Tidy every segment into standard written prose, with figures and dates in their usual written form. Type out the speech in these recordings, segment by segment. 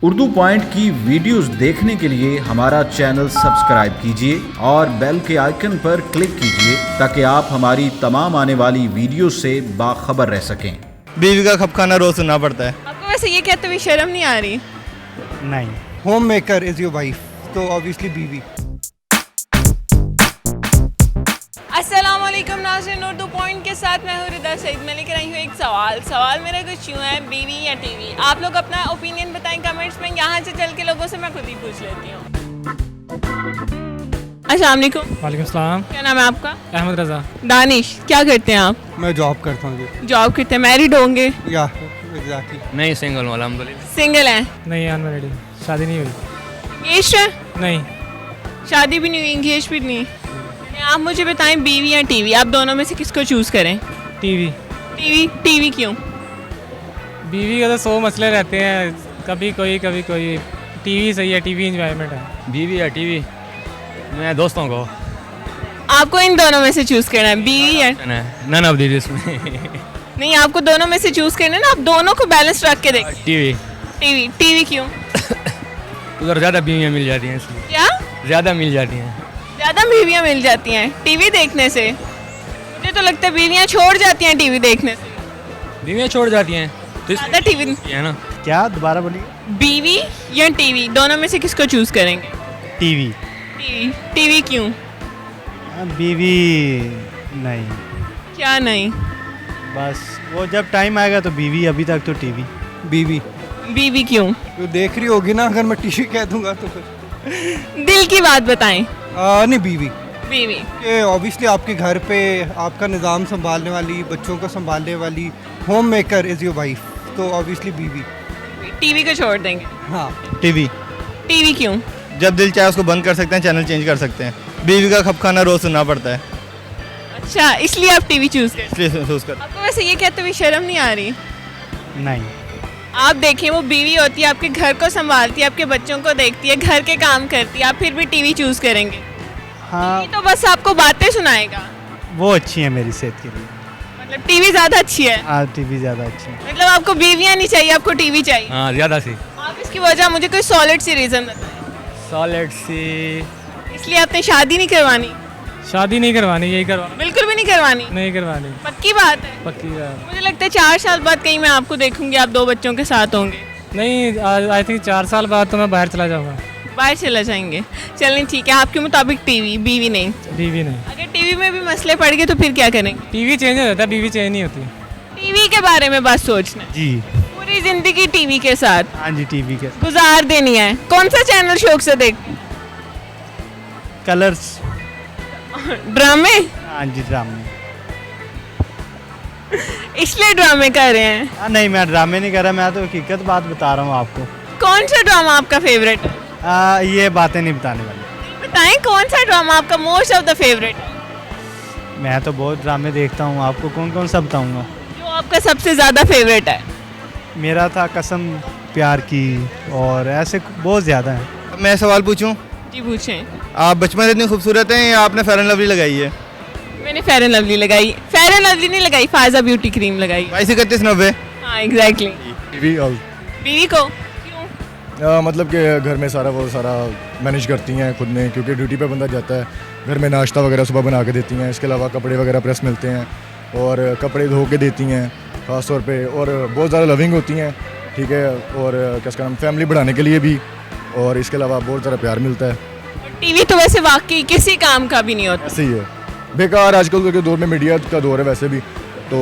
Urdu point की videos देखने के लिए हमारा चैनल सब्सक्राइब कीजिए और बेल के आइकन पर क्लिक कीजिए ताकि आप हमारी तमाम आने वाली वीडियो से बाखबर रह सकें। बीवी का खपखाना रोज सुनना पड़ता है। आपको वैसे ये कहते हुए शर्म नहीं आ रही? नहीं। Home maker is your wife, तो ऑब्वियसली बीवी। अस्सलाम वालेकुम नाज़रीन, उर्दू पॉइंट के साथ मैं हूँ रिदा सईद। मैं लेकर आई हूँ एक सवाल मेरा कुछ यूँ है, बीवी या टीवी? आप लोग अपना ओपिनियन बताएं कमेंट्स में। यहाँ से चल के लोगों से मैं खुद ही पूछ लेती हूँ। अस्सलाम वालेकुम। वालेकुम सलाम। क्या नाम है आपका? अहमद रज़ा। दानिश, क्या करते हैं आप? मैं जॉब करता हूँ। जॉब करते हैं। मैरिड होंगे? या एग्जैक्टली। नहीं, सिंगल वाला अल्हम्दुलिल्लाह। सिंगल हैं? नहीं, अनमैरिड, शादी नहीं हुई। एंगेज्ड है? नहीं। शादी भी नहीं हुई, एंगेज भी नहीं। आप मुझे बताएं, बीवी या टीवी, आप दोनों में से किसको चूज़ करें? टीवी। टीवी क्यों? बीवी का तो 100 मसले रहते हैं, कभी कोई कभी कोई। टीवी सही है, टीवी इंजॉयमेंट है। बीवी या टीवी? मैं दोस्तों को। आपको इन दोनों में से चूज़ करना है, बीवी या नन ऑफ दिस में। नहीं, आपको दोनों में से चूज़ करना है ना। आप दोनों को बैलेंस रख के देखें। टीवी क्यों? उधर ज़्यादा बीवियाँ मिल जाती हैं इसलिए। क्या? ज़्यादा मिल जाती हैं। ज़्यादा बीवियाँ मिल जाती हैं टीवी देखने से? मुझे तो लगता है बीवियाँ छोड़ जाती हैं टीवी देखने से। बीवियाँ छोड़ जाती हैं तो ज़्यादा टीवी है ना। क्या, दोबारा बोलिए। बीवी या टीवी, दोनों में से किसको चूज़ करेंगे? टीवी। टीवी क्यों? बीवी नहीं, क्या नहीं? बस वो जब टाइम आएगा तो बीवी, अभी तक तो टीवी। बीवी क्यों? तो देख रही होगी ना, अगर मैं टीवी कह दूंगा तो फिर। दिल की बात बताएं। नहीं, बीवी। बीवी ऑब्वियसली आपके घर पे आपका निज़ाम संभालने वाली, बच्चों को संभालने वाली, home maker is your wife, तो ऑब्वियसली बीवी। टीवी को छोड़ देंगे? हाँ। टीवी क्यों? जब दिल चाहे उसको बंद कर सकते हैं, चैनल चेंज कर सकते हैं। बीवी का खपखाना रोज सुनना पड़ता है, अच्छा, इसलिए आप टीवी चूज़ करते इसलिए महसूस कर। हैं। आपको वैसे ये कहते हुए शर्म नहीं आ रही? नहीं। आप देखिए, वो बीवी होती है, आपके घर को संभालती है, आपके बच्चों को देखती है, घर के काम करती है, आप फिर भी टीवी चूज़ करेंगे? हाँ, ये तो बस आपको बातें सुनाएगा। वो अच्छी है मेरी सेहत के लिए। मतलब टीवी ज़्यादा अच्छी है? हाँ, टीवी ज़्यादा अच्छी है। मतलब आपको बीवियाँ नहीं चाहिए, आपको टीवी चाहिए? हाँ, ज़्यादा सी। आप इसकी वजह मुझे कोई सॉलिड सी रीज़न बताएं। सॉलिड सी। इसलिए आपने शादी नहीं करवानी? शादी नहीं करवानी, यही करवानी। बिल्कुल भी नहीं करवानी? नहीं करवानी, पक्की बात है? पक्की बात। मुझे लगता है 4 साल बाद कहीं मैं आपको देखूंगी, आप 2 बच्चों के साथ होंगे। नहीं, आई थिंक 4 साल बाद तो मैं बाहर चला जाऊँगा। बाहर चला जाएंगे? चलें ठीक है, आपके मुताबिक टीवी, बीवी नहीं। बीवी नहीं। अगर टीवी में भी मसले पड़ गए तो फिर क्या करेंगे? टीवी चेंज हो जाता है, बीवी चेंज नहीं होती। टीवी के बारे में बस सोचना है, जी। पूरी जिंदगी टीवी के साथ हाँ जी, टीवी के गुजार देनी है। कौन सा चैनल शौक से देखते? कलर्स। ड्रामे? हाँ जी, ड्रामे। इसलिए ड्रामे कर रहे हैं? हाँ, नहीं, मैं ड्रामे नहीं कर रहा, मैं तो हकीकत बात बता रहा हूँ आपको। कौन सा ड्रामा आपका फेवरेट है? ये बातें नहीं बताने वाली। बताएं, कौन सा ड्रामा आपका मोस्ट ऑफ द फेवरेट है? मैं तो बहुत ड्रामे देखता हूँ, आपको कौन कौन सा बताऊँगा? जो आपका सबसे ज्यादा फेवरेट है? मेरा था कसम प्यार की, और ऐसे बहुत ज़्यादा है। मैं सवाल पूछूं? जी पूछें। आप बचपन से इतनी खूबसूरत हैं या आपने फेयर एंड लवली लगाई है? मैंने फेयर एंड लवली लगाई। फेयर एंड लवली नहीं लगाई, फायजा ब्यूटी क्रीम लगाई। 22-31-90। हाँ, एग्जैक्टली। बीवी को क्यों? मतलब कि घर में सारा मैनेज करती हैं खुद में, क्योंकि ड्यूटी पे बंदा जाता है, घर में नाश्ता वगैरह सुबह बना के देती हैं। इसके अलावा कपड़े वगैरह प्रेस मिलते हैं और कपड़े धो के देती हैं ख़ास तौर पे, और बहुत ज़्यादा लविंग होती हैं, ठीक है। और क्या इसका नाम, फैमिली बढ़ाने के लिए भी, और इसके अलावा बहुत ज़्यादा प्यार मिलता है। टीवी तो वैसे वाकई किसी काम का भी नहीं होता। ऐसे ही है, बेकार आजकल के दौर में मीडिया का दौर है, वैसे भी तो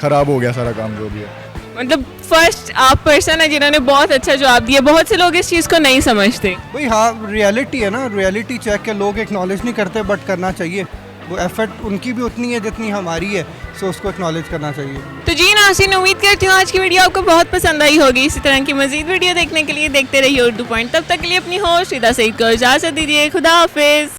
ख़राब हो गया सारा काम जो भी है। मतलब फर्स्ट आप पर्सन है जिन्होंने बहुत अच्छा जवाब दिया। बहुत से लोग इस चीज़ को नहीं समझते। भाई हाँ, रियलिटी है ना, रियलिटी चेक के लोग एक्नॉलेज नहीं करते, बट करना चाहिए। वो एफर्ट उनकी भी उतनी है जितनी हमारी है, सो उसको एक्नॉलेज करना चाहिए। तो जी नाज़रीन, उम्मीद करती हूँ आज की वीडियो आपको बहुत पसंद आई होगी। इसी तरह की मजीद वीडियो देखने के लिए देखते रहिए उर्दू पॉइंट। तब तक के लिए अपनी होस्ट रिदा सईद को इजाज़त दीजिए। खुदा हाफिज़।